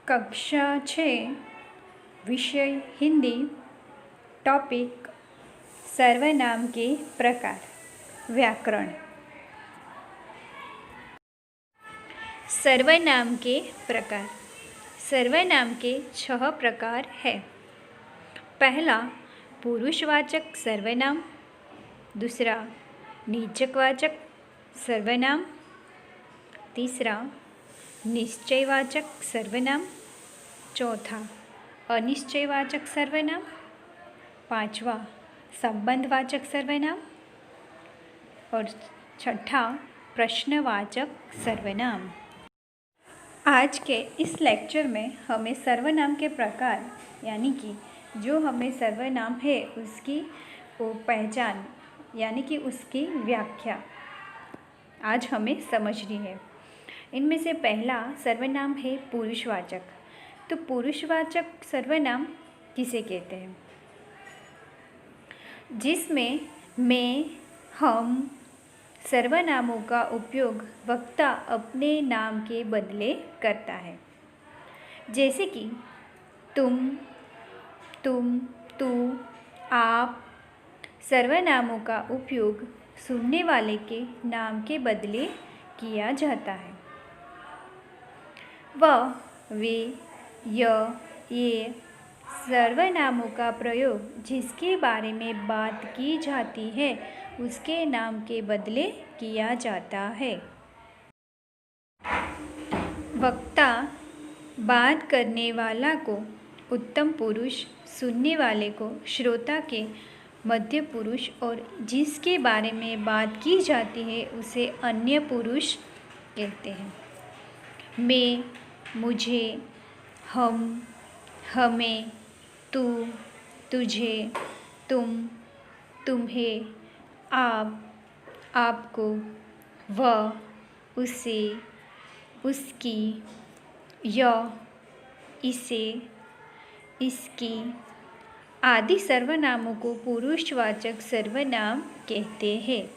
कक्षा 6 विषय हिंदी। टॉपिक सर्वनाम के प्रकार। व्याकरण। सर्वनाम के प्रकार। सर्वनाम के 6 प्रकार है। पहला पुरुषवाचक सर्वनाम, दूसरा निजकवाचक सर्वनाम, तीसरा निश्चयवाचक सर्वनाम, चौथा अनिश्चयवाचक सर्वनाम, पांचवा संबंधवाचक सर्वनाम और छठा प्रश्नवाचक सर्वनाम। आज के इस लेक्चर में हमें सर्वनाम के प्रकार यानी कि जो हमें सर्वनाम है उसकी पहचान यानी कि उसकी व्याख्या आज हमें समझनी है। इनमें से पहला सर्वनाम है पुरुषवाचक। तो पुरुषवाचक सर्वनाम किसे कहते हैं? जिसमें मैं, हम सर्वनामों का उपयोग वक्ता अपने नाम के बदले करता है। जैसे कि तुम, तू, आप सर्वनामों का उपयोग सुनने वाले के नाम के बदले किया जाता है। वह, वे, यह, ये सर्वनामों का प्रयोग जिसके बारे में बात की जाती है उसके नाम के बदले किया जाता है। वक्ता बात करने वाला को उत्तम पुरुष, सुनने वाले को श्रोता के मध्य पुरुष और जिसके बारे में बात की जाती है उसे अन्य पुरुष कहते हैं। मैं, मुझे, हम, हमें, तू, तुझे, तुम, तुम्हें, आप, आपको, वह, उसे, उसकी, यह, इसे, इसकी आदि सर्वनामों को पुरुषवाचक सर्वनाम कहते हैं।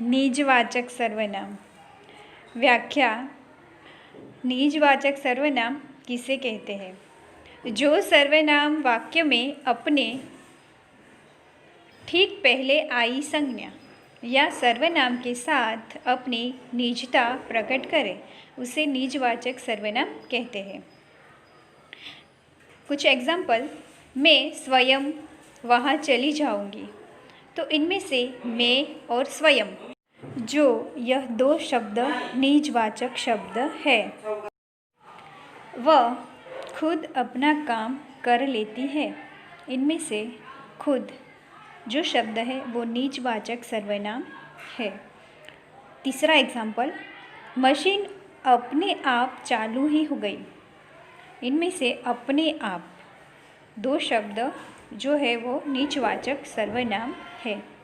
निजवाचक सर्वनाम। व्याख्या। निजवाचक सर्वनाम किसे कहते हैं? जो सर्वनाम वाक्य में अपने ठीक पहले आई संज्ञा या सर्वनाम के साथ अपनी निजता प्रकट करे उसे निजवाचक सर्वनाम कहते हैं। कुछ एग्जाम्पल। मैं स्वयं वहाँ चली जाऊँगी। तो इनमें से मैं और स्वयं जो यह दो शब्द निजवाचक शब्द है। वह खुद अपना काम कर लेती है। इनमें से खुद जो शब्द है वो निजवाचक सर्वनाम है। तीसरा एग्जाम्पल। मशीन अपने आप चालू ही हो गई। इनमें से अपने आप दो शब्द जो है वो निजवाचक सर्वनाम है।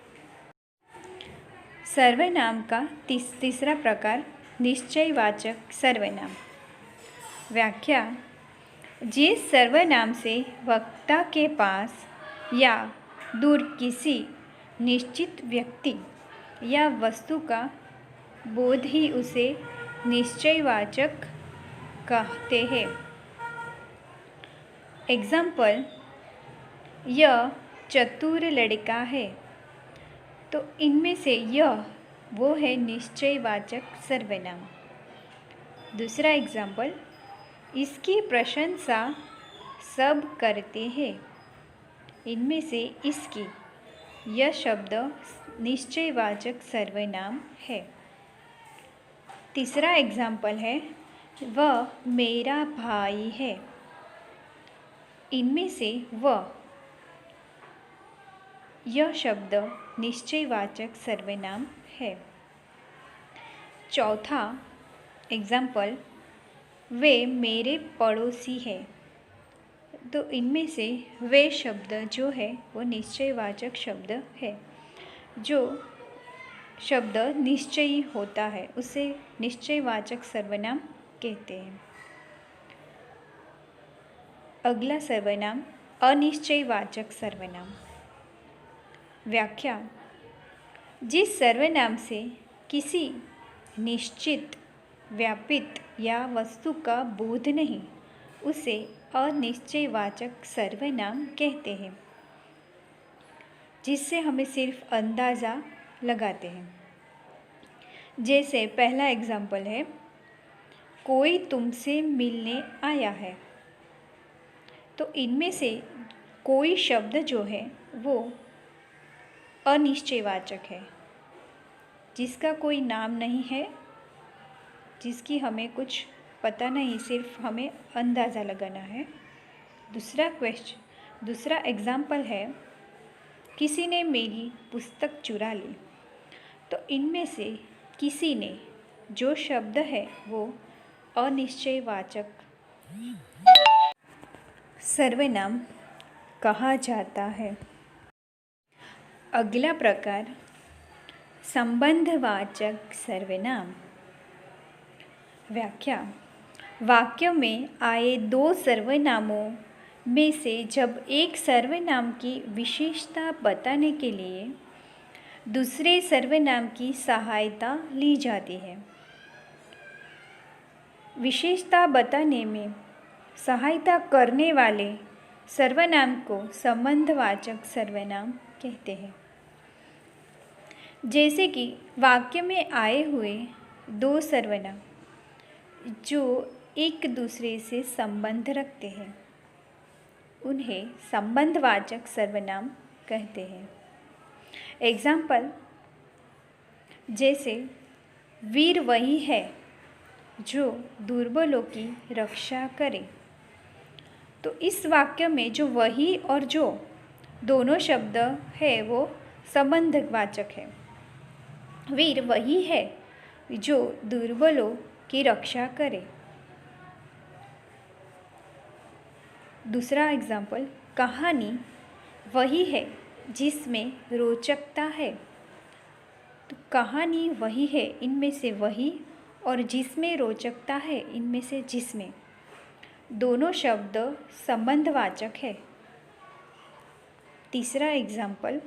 सर्वनाम का तीसरा प्रकार निश्चयवाचक सर्वनाम। व्याख्या। जिस सर्वनाम से वक्ता के पास या दूर किसी निश्चित व्यक्ति या वस्तु का बोध ही उसे निश्चयवाचक कहते हैं। एग्जाम्पल। यह चतुर लड़का है। तो इनमें से यह वो है निश्चयवाचक सर्वनाम। दूसरा एग्जाम्पल। इसकी प्रशंसा सब करते हैं। इनमें से इसकी यह शब्द निश्चयवाचक सर्वनाम है। तीसरा एग्जाम्पल है वह मेरा भाई है। इनमें से वह यह शब्द निश्चयवाचक सर्वनाम है। चौथा एग्जाम्पल। वे मेरे पड़ोसी है। तो इनमें से वे शब्द जो है वो निश्चयवाचक शब्द है। जो शब्द निश्चयी होता है उसे निश्चयवाचक सर्वनाम कहते हैं। अगला सर्वनाम अनिश्चयवाचक सर्वनाम। व्याख्या। जिस सर्वनाम से किसी निश्चित, व्यापित या वस्तु का बोध नहीं, उसे अनिश्चयवाचक सर्वनाम कहते हैं, जिससे हमें सिर्फ अंदाज़ा लगाते हैं। जैसे पहला एग्जाम्पल है, कोई तुमसे मिलने आया है। तो इनमें से कोई शब्द जो है वो अनिश्चयवाचक है, जिसका कोई नाम नहीं है, जिसकी हमें कुछ पता नहीं, सिर्फ हमें अंदाज़ा लगाना है। दूसरा एग्जाम्पल है, किसी ने मेरी पुस्तक चुरा ली। तो इनमें से किसी ने जो शब्द है वो अनिश्चयवाचक सर्वनाम कहा जाता है। अगला प्रकार संबंधवाचक सर्वनाम। व्याख्या। वाक्य में आए दो सर्वनामों में से जब एक सर्वनाम की विशेषता बताने के लिए दूसरे सर्वनाम की सहायता ली जाती है। विशेषता बताने में सहायता करने वाले सर्वनाम को संबंधवाचक सर्वनाम कहते हैं। जैसे कि वाक्य में आए हुए दो सर्वनाम जो एक दूसरे से संबंध रखते हैं, उन्हें संबंधवाचक सर्वनाम कहते हैं। एग्जाम्पल, जैसे वीर वही है जो दुर्बलों की रक्षा करे। तो इस वाक्य में जो वही और जो दोनों शब्द है वो संबंधवाचक है। वीर वही है जो दुर्बलों की रक्षा करे। दूसरा एग्जाम्पल, कहानी वही है जिसमें रोचकता है। तो कहानी वही है, इनमें से वही, और जिसमें रोचकता है, इनमें से जिसमें, दोनों शब्द संबंधवाचक है। तीसरा एग्जाम्पल,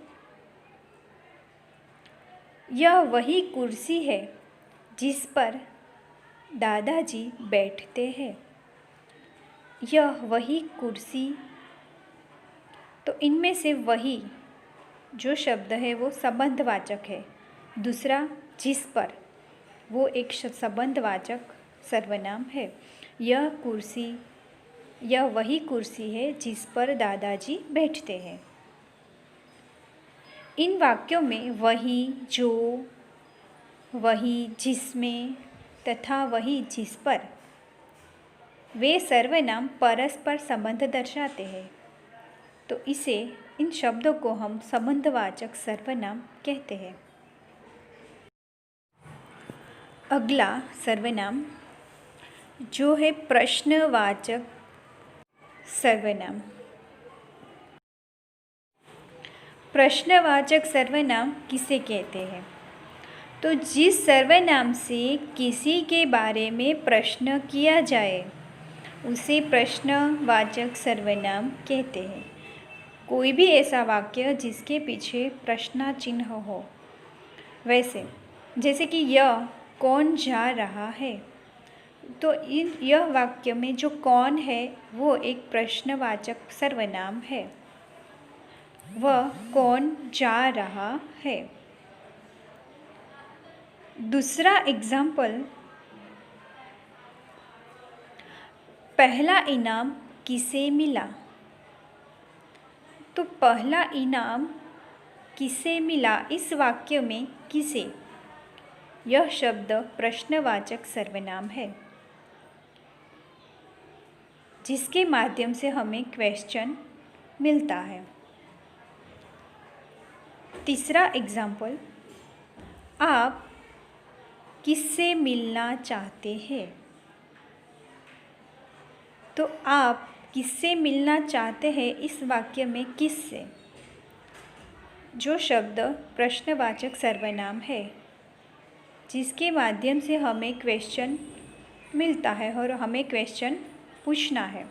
यह वही कुर्सी है जिस पर दादाजी बैठते हैं। यह वही कुर्सी, तो इनमें से वही जो शब्द है वो संबंधवाचक है। दूसरा जिस पर, वो एक संबंधवाचक सर्वनाम है। यह वही कुर्सी है जिस पर दादाजी बैठते हैं। इन वाक्यों में वही, जो, वही, जिसमें तथा वही जिस पर, वे सर्वनाम परस्पर संबंध दर्शाते हैं। तो इन शब्दों को हम संबंधवाचक सर्वनाम कहते हैं। अगला सर्वनाम जो है प्रश्नवाचक सर्वनाम। प्रश्नवाचक सर्वनाम किसे कहते हैं? तो जिस सर्वनाम से किसी के बारे में प्रश्न किया जाए उसे प्रश्नवाचक सर्वनाम कहते हैं। कोई भी ऐसा वाक्य जिसके पीछे प्रश्न चिन्ह हो। वैसे जैसे कि यह कौन जा रहा है, तो यह वाक्य में जो कौन है वो एक प्रश्नवाचक सर्वनाम है। वह कौन जा रहा है। दूसरा एग्जाम्पल, पहला इनाम किसे मिला। तो पहला इनाम किसे मिला, इस वाक्य में किसे, यह शब्द प्रश्नवाचक सर्वनाम है, जिसके माध्यम से हमें क्वेश्चन मिलता है। तीसरा एग्जाम्पल, आप किससे मिलना चाहते हैं। तो आप किससे मिलना चाहते हैं, इस वाक्य में किससे, जो शब्द प्रश्नवाचक सर्वनाम है, जिसके माध्यम से हमें क्वेश्चन मिलता है और हमें क्वेश्चन पूछना है।